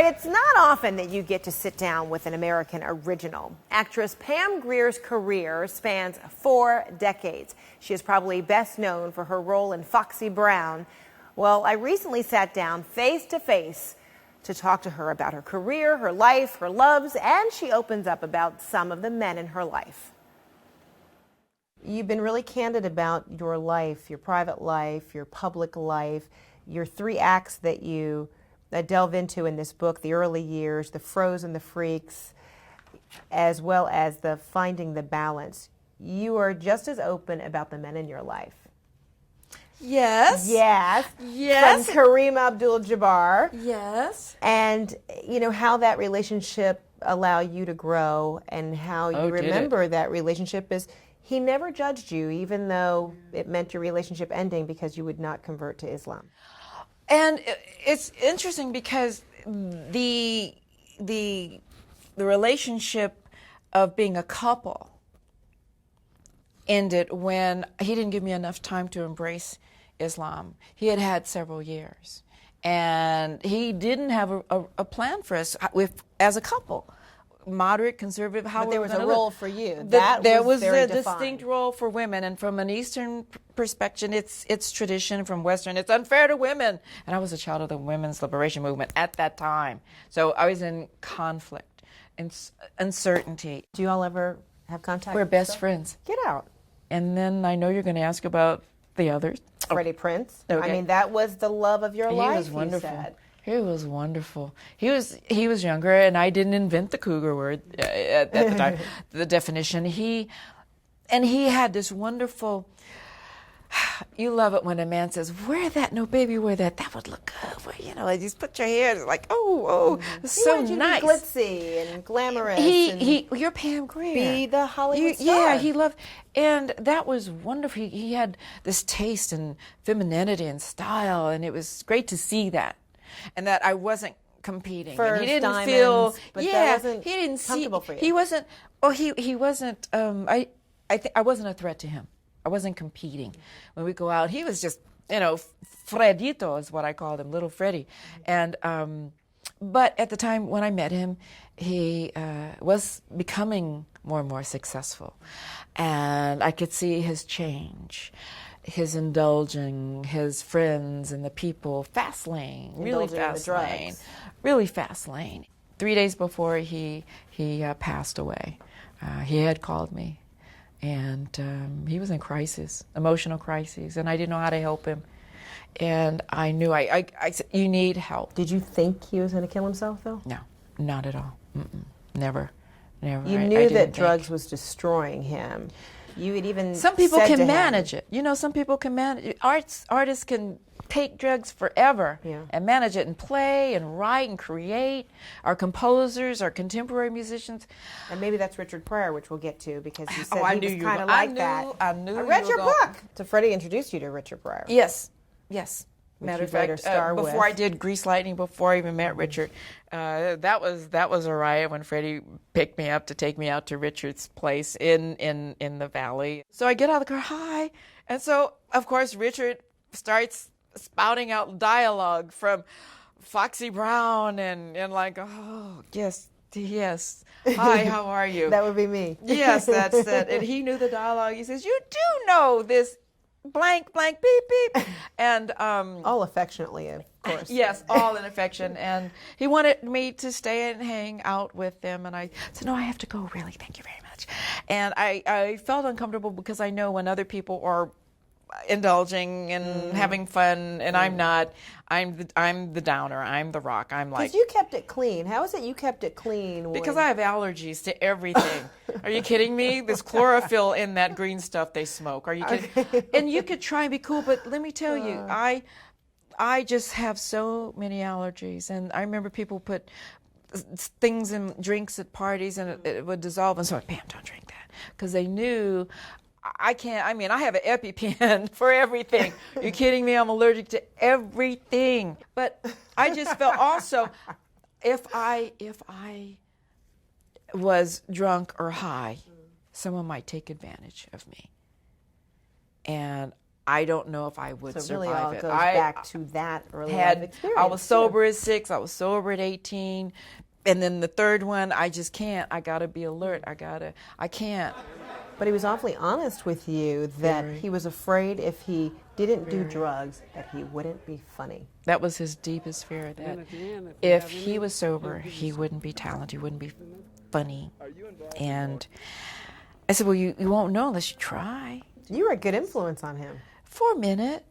it's not often that you get to sit down with an American original. Actress Pam Grier's career spans 4 decades. She is probably best known for her role in Foxy Brown. Well, I recently sat down face to face to talk to her about her career, her life, her loves, and she opens up about some of the men in her life. You've been really candid about your life, your private life, your public life, your 3 acts that you delve into in this book, the early years, the froze and the freaks, as well as the finding the balance. You are just as open about the men in your life. Yes. Yes. Yes. From Kareem Abdul-Jabbar. Yes. And, you know, how that relationship allowed you to grow and how you remember that relationship is he never judged you, even though it meant your relationship ending because you would not convert to Islam. And it's interesting because the relationship of being a couple ended when he didn't give me enough time to embrace Islam. He had had several years, and he didn't have a plan for us as a couple. Moderate, conservative, how but there was a role for you. There was very a defined. distinct role for women, and from an Eastern perspective, it's tradition. From Western, it's unfair to women. And I was a child of the women's liberation movement at that time, so I was in conflict and uncertainty. Do you all ever have contact? We're best friends. Get out. And then I know you're going to ask about the others. Freddie Prinze. Okay. I mean, that was the love of your life. He was wonderful. You said. He was wonderful. He was younger, and I didn't invent the cougar word at the time. The definition. He had this wonderful. You love it when a man says, "Wear that, no baby, wear that. That would look good." Well, you know, like just put your hair like, oh, it's so nice, glitzy and glamorous. You're Pam Grier. Be the Hollywood star. Yeah, he loved, and that was wonderful. He had this taste and femininity and style, and it was great to see that. And that I wasn't competing. First, and he didn't diamonds, feel, but that wasn't he didn't comfortable for you. He wasn't. Oh, he wasn't. I wasn't a threat to him. I wasn't competing. When we go out, he was just, Fredito is what I called him, little Freddie. And but at the time when I met him, he was becoming more and more successful, and I could see his change. His indulging his friends and the people, fast lane, really fast lane, really fast lane. 3 days before he passed away, he had called me, and he was in crisis, emotional crisis, and I didn't know how to help him. And I knew I said, "You need help." Did you think he was going to kill himself, though? No, not at all. Never. You knew that drugs was destroying him. You had even some people said can to manage him, it. You know, some people can manage it. Artists can take drugs forever and manage it and play and write and create. Our composers, our contemporary musicians. And maybe that's Richard Pryor, which we'll get to, because he said I he knew was you kind of were- like I that. knew- I knew I you read were your going- book. So Freddie introduced you to Richard Pryor. Yes. Matter of you later fact, star before with. I did Grease Lightning, before I even met Richard, that was a riot when Freddie picked me up to take me out to Richard's place in the valley. So I get out of the car, hi, and so of course Richard starts spouting out dialogue from Foxy Brown and like, oh yes, hi, how are you? That would be me. Yes, that's it. And he knew the dialogue. He says, "You do know this blank, blank, beep, beep." And all affectionately, of course. yes, all in affection. And he wanted me to stay and hang out with them. And I said, "No, I have to go, really. Thank you very much." And I felt uncomfortable because I know when other people are indulging and having fun, and I'm not. I'm the downer. I'm the rock. I'm like. Because you kept it clean. How is it you kept it clean? Because I have allergies to everything. Are you kidding me? There's chlorophyll in that green stuff they smoke. Are you kidding? And you could try and be cool, but let me tell you, I just have so many allergies. And I remember people put things in drinks at parties, and it would dissolve. And so, Pam, don't drink that, because they knew. I can't. I mean, I have an EpiPen for everything. You're kidding me? I'm allergic to everything. But I just felt also, if I was drunk or high, someone might take advantage of me. And I don't know if I would So it survive really all it. goes back to that early life experience. I was too. sober at 6. I was sober at 18. And then the third one, I just can't. I got to be alert. I can't. But he was awfully honest with you that he was afraid if he didn't do drugs that he wouldn't be funny. That was his deepest fear, that if he was sober, he wouldn't be talented, he wouldn't be funny. And I said, well, you won't know unless you try. You were a good influence on him. For a minute.